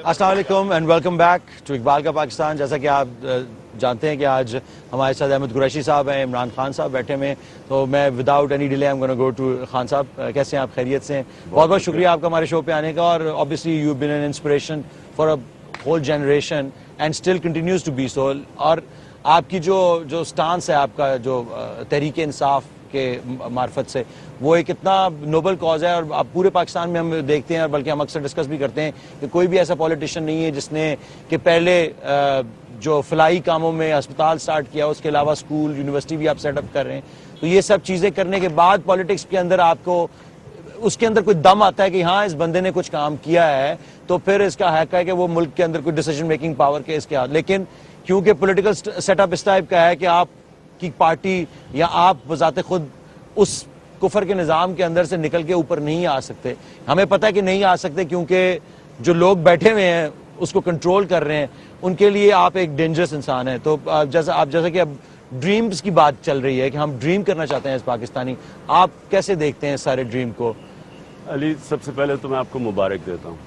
السلام علیکم and welcome back to Iqbal کا پاکستان. جیسا کہ آپ جانتے ہیں کہ آج ہمارے ساتھ احمد قریشی صاحب ہیں, عمران خان صاحب بیٹھے ہوئے ہیں, تو میں without any delay I'm gonna go to Khan صاحب. کیسے ہیں آپ؟ خیریت سے ہیں؟ بہت بہت شکریہ آپ کا ہمارے شو پہ آنے کا, اور obviously you've been an inspiration for a whole generation and still continues to be so. اور آپ کی جو سٹانس ہے, آپ کا جو تحریک انصاف کے معرفت سے, وہ ایک اتنا نوبل کاز ہے, اور اب پورے پاکستان میں ہم دیکھتے ہیں, اور بلکہ ہم اکثر ڈسکس بھی کرتے ہیں کہ کوئی بھی ایسا پولیٹیشین نہیں ہے جس نے کہ پہلے جو فلاحی کاموں میں ہسپتال سٹارٹ کیا, اس کے علاوہ اسکول یونیورسٹی بھی آپ سیٹ اپ کر رہے ہیں. تو یہ سب چیزیں کرنے کے بعد پالیٹکس کے اندر آپ کو اس کے اندر کوئی دم آتا ہے کہ ہاں اس بندے نے کچھ کام کیا ہے, تو پھر اس کا حق ہے کہ وہ ملک کے اندر کوئی ڈیسیجن میکنگ پاور کے اس کے ہاتھ. لیکن کیونکہ پولیٹیکل سیٹ اپ اس ٹائپ کا ہے کہ آپ کی پارٹی یا آپ بذات خود اس کفر کے نظام کے اندر سے نکل کے اوپر نہیں آ سکتے. ہمیں پتہ ہے کہ نہیں آ سکتے, کیونکہ جو لوگ بیٹھے ہوئے ہیں اس کو کنٹرول کر رہے ہیں, ان کے لیے آپ ایک ڈینجرس انسان ہیں. تو جیسا کہ اب ڈریمز کی بات چل رہی ہے کہ ہم ڈریم کرنا چاہتے ہیں اس پاکستانی, آپ کیسے دیکھتے ہیں سارے ڈریم کو؟ علی, سب سے پہلے تو میں آپ کو مبارک دیتا ہوں,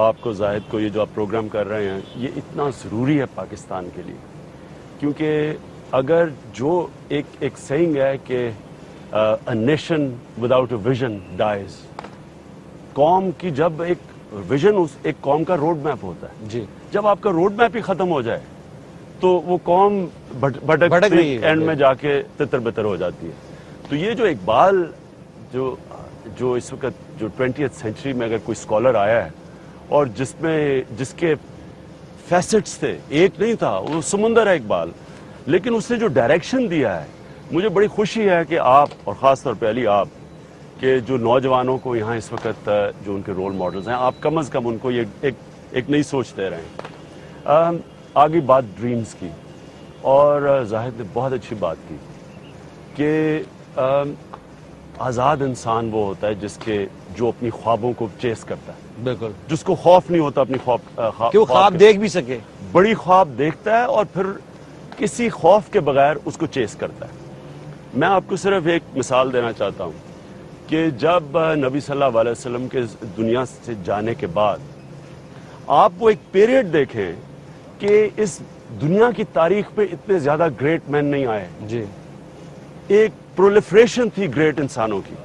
آپ کو زاہد کو, یہ جو آپ پروگرام کر رہے ہیں یہ اتنا ضروری ہے پاکستان کے لیے. کیونکہ اگر جو ایک سینگ ہے کہ a nation without a vision dies, قوم کی جب ایک ویژن ایک قوم کا روڈ میپ ہوتا ہے, جی, جب آپ کا روڈ میپ ہی ختم ہو جائے تو وہ قوم بھٹک رہی ہے, اینڈ میں جا کے تتر بتر ہو جاتی ہے. تو یہ جو اقبال جو اس وقت جو 20th سینچری میں اگر کوئی اسکالر آیا ہے, اور جس کے فیسٹس تھے, ایک نہیں تھا, وہ سمندر ہے اقبال, لیکن اس نے جو ڈائریکشن دیا ہے, مجھے بڑی خوشی ہے کہ آپ, اور خاص طور پہ علی آپ, کہ جو نوجوانوں کو یہاں اس وقت جو ان کے رول ماڈلز ہیں, آپ کم از کم ان کو یہ ایک نئی سوچ دے رہے ہیں. آگے بات ڈریمز کی, اور زاہد نے بہت اچھی بات کی کہ آزاد انسان وہ ہوتا ہے جو اپنی خوابوں کو چیس کرتا ہے. بالکل, جس کو خوف نہیں ہوتا اپنی کہ وہ خواب دیکھ بھی سکے, بڑی خواب دیکھتا ہے اور پھر کسی خوف کے بغیر اس کو چیس کرتا ہے. میں آپ کو صرف ایک مثال دینا چاہتا ہوں کہ جب نبی صلی اللہ علیہ وسلم کے دنیا سے جانے کے بعد آپ وہ ایک پیریڈ دیکھیں کہ اس دنیا کی تاریخ پہ اتنے زیادہ گریٹ مین نہیں آئے. جی, ایک پرولیفریشن تھی گریٹ انسانوں کی,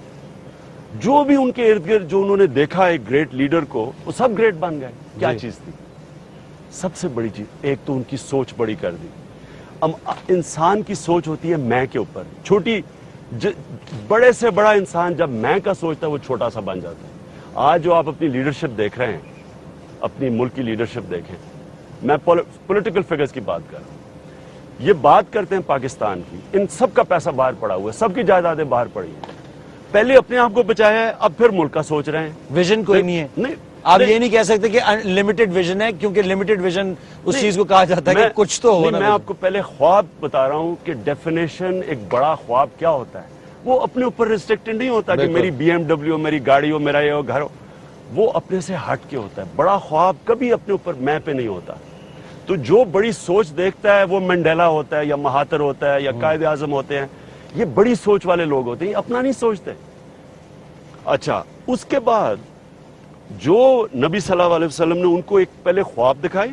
جو بھی ان کے ارد گرد جو انہوں نے دیکھا ایک گریٹ لیڈر کو, وہ سب گریٹ بن گئے. کیا چیز تھی؟ سب سے بڑی چیز, ایک تو ان کی سوچ بڑی کر دی. انسان کی سوچ ہوتی ہے میں کے اوپر, چھوٹی, بڑے سے بڑا انسان جب میں کا سوچتا ہے وہ چھوٹا سا بن جاتا ہے. آج جو آپ اپنی لیڈرشپ دیکھ رہے ہیں, اپنی ملک کی لیڈرشپ دیکھیں, میں پولیٹیکل فگرز کی بات کر رہا ہوں, یہ بات کرتے ہیں پاکستان کی, ان سب کا پیسہ باہر پڑا ہوا ہے, سب کی جائیدادیں باہر پڑی ہیں. پہلے اپنے آپ کو بچایا ہے, اب پھر ملک کا سوچ رہے ہیں. ویژن کوئی نہیں ہے. نہیں, آپ یہ نہیں کہہ سکتے کہ لمیٹڈ ویژن ہے, کیونکہ لمیٹڈ ویژن اس چیز کو کہا جاتا ہے کہ کچھ تو ہو. میں آپ کو پہلے خواب بتا رہا ہوں کہ ڈیفینیشن ایک بڑا خواب کیا ہوتا ہے. وہ اپنے اوپر ریسٹرکٹڈ نہیں ہوتا کہ میری BMW ہو, میری گاڑی ہو, میرا یہ ہو, گھر ہو. وہ اپنے سے ہٹ کے ہوتا ہے. بڑا خواب کبھی اپنے اوپر میں پہ نہیں ہوتا. تو جو بڑی سوچ دیکھتا ہے وہ منڈیلا ہوتا ہے, یا مہاتر ہوتا ہے, یا قائد اعظم ہوتے ہیں. یہ بڑی سوچ والے لوگ ہوتے ہیں, یہ اپنا نہیں سوچتے. اچھا, اس کے بعد جو نبی صلی اللہ علیہ وسلم نے ان کو ایک پہلے خواب دکھائی,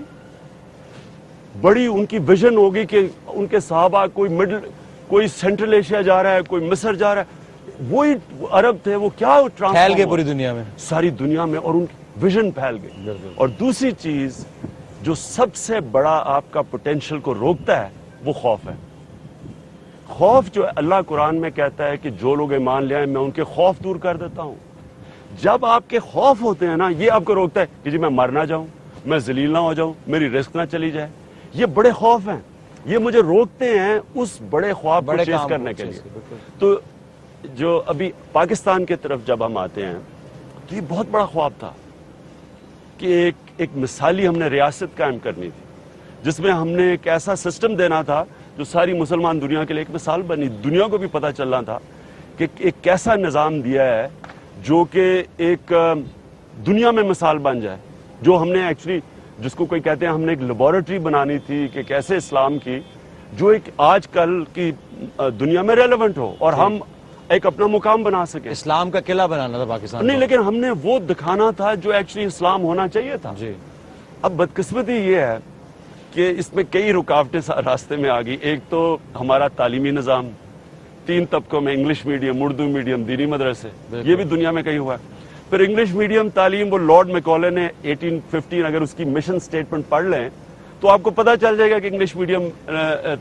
بڑی ان کی ویژن ہوگی کہ ان کے صحابہ کوئی سینٹرل ایشیا جا رہا ہے, کوئی مصر جا رہا ہے, وہی عرب تھے, وہ کیا پھیل گئے پوری دنیا میں, ساری دنیا میں, اور ان کی ویژن پھیل گئی. اور دوسری چیز جو سب سے بڑا آپ کا پوٹینشل کو روکتا ہے وہ خوف ہے. خوف جو اللہ قرآن میں کہتا ہے کہ جو لوگ ایمان لے آئیں میں ان کے خوف دور کر دیتا ہوں. جب آپ کے خوف ہوتے ہیں نا, یہ آپ کو روکتا ہے کہ جی میں مر نہ جاؤں, میں ذلیل نہ ہو جاؤں, میری رزق نہ چلی جائے. یہ بڑے خوف ہیں, یہ مجھے روکتے ہیں اس بڑے خواب کو چیز کرنے کے لیے. تو جو ابھی پاکستان کے طرف جب ہم آتے ہیں تو یہ بہت بڑا خواب تھا کہ ایک مثالی ہم نے ریاست قائم کرنی تھی, جس میں ہم نے ایک ایسا سسٹم دینا تھا جو ساری مسلمان دنیا کے لیے ایک مثال بنی. دنیا کو بھی پتہ چلنا تھا کہ ایک کیسا نظام دیا ہے جو کہ ایک دنیا میں مثال بن جائے. جو ہم نے ایکچولی, جس کو کوئی کہتے ہیں, ہم نے ایک لیبارٹری بنانی تھی کہ کیسے اسلام کی, جو ایک آج کل کی دنیا میں ریلیونٹ ہو, اور ہم ایک اپنا مقام بنا سکیں. اسلام کا قلعہ بنانا تھا پاکستان نہیں, لیکن ہم نے وہ دکھانا تھا جو ایکچولی اسلام ہونا چاہیے تھا. جی, اب بدقسمتی یہ ہے کہ اس میں کئی رکاوٹیں راستے میں آ گئی. ایک تو ہمارا تعلیمی نظام 3 طبقوں میں، انگلش میڈیم، اردو میڈیم، دینی مدرسے، یہ بھی دنیا میں کہیں ہوا ہے. پھر انگلش میڈیم تعلیم، وہ لارڈ میکالے نے 1815 اگر اس کی مشن سٹیٹمنٹ پڑھ لیں تو آپ کو پتہ چل جائے گا کہ انگلش میڈیم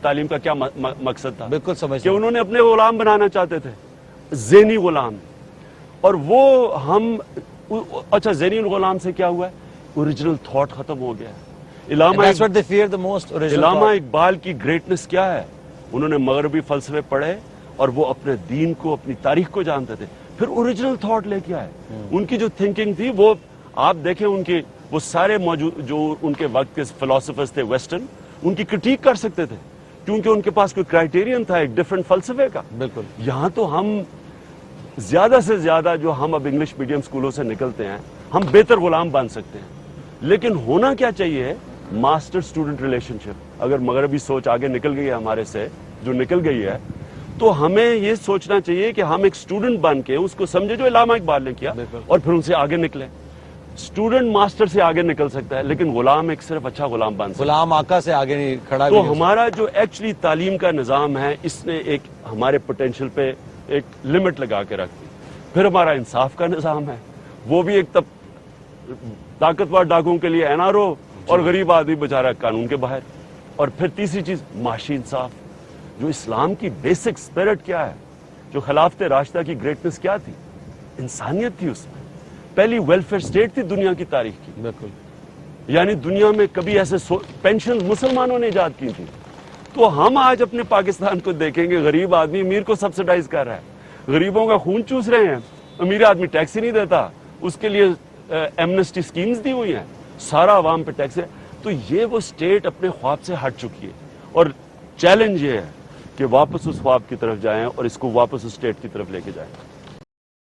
تعلیم کا کیا مقصد تھا. بالکل سمجھ کہ انہوں نے اپنے غلام بنانا چاہتے تھے، ذہنی غلام. اور وہ ہم اچھا ذہنی غلام سے کیا ہوا ہے؟ اوریجنل تھاٹ ختم ہو گیا ہے. علامہ اقبال کی گریٹنس کیا ہے؟ انہوں نے مغربی فلسفے پڑھے اور وہ اپنے دین کو، اپنی تاریخ کو جانتے تھے. پھر اوریجنل تھاٹ لے کے آئے. ان کی جو تھنکنگ تھی وہ آپ دیکھیں، ان کی وہ سارے موجود جو ان کے وقت کے فلاسفرز تھے ویسٹرن، ان کی کرٹیک کر سکتے تھے کیونکہ ان کے پاس کوئی کرائٹیرین تھا ایک ڈفرنٹ فلسفے کا. بالکل. یہاں تو ہم زیادہ سے زیادہ جو ہم اب انگلش میڈیم سکولوں سے نکلتے ہیں، ہم بہتر غلام بن سکتے ہیں. لیکن ہونا کیا چاہیے؟ ماسٹر اسٹوڈنٹ ریلیشن شپ. اگر مغربی سوچ آگے نکل گئی ہے ہمارے سے، جو نکل گئی ہے، تو ہمیں یہ سوچنا چاہیے کہ ہم ایک اسٹوڈنٹ بن کے اس کو سمجھے جو علامہ اقبال نے کیا، اور پھر ان سے آگے نکلیں. اسٹوڈنٹ ماسٹر سے آگے نکل سکتا ہے لیکن غلام ایک صرف اچھا غلام بن سکتا ہے. غلام آقا سے آگے نہیں کھڑا. تو ہمارا جو ایکچولی تعلیم کا نظام ہے، اس نے ایک ہمارے پوٹینشیل پہ ایک لمٹ لگا کے رکھ دی. پھر ہمارا انصاف کا نظام ہے، وہ بھی ایک طاقتور ڈاکوؤں کے لیے NRO اور غریب آدمی بیچارہ قانون کے باہر. اور پھر تیسری چیز معاشی انصاف. جو اسلام کی بیسک اسپرٹ کیا ہے، جو خلافت راشدہ کی گریٹنس کیا تھی؟ انسانیت تھی. اس میں پہلی ویلفیئر اسٹیٹ تھی دنیا کی تاریخ کی. بالکل. یعنی دنیا میں کبھی ایسے پینشن مسلمانوں نے ایجاد کی تھی. تو ہم آج اپنے پاکستان کو دیکھیں گے، غریب آدمی امیر کو سبسڈائز کر رہا ہے، غریبوں کا خون چوس رہے ہیں. امیر آدمی ٹیکس ہی نہیں دیتا، اس کے لیے ایمنسٹی سکیمز دی ہوئی ہیں، سارا عوام پہ ٹیکس ہے. تو یہ وہ اسٹیٹ اپنے خواب سے ہٹ چکی ہے. اور چیلنج یہ ہے کہ واپس اس خواب کی طرف جائیں اور اس کو واپس اس اسٹیٹ کی طرف لے کے جائیں.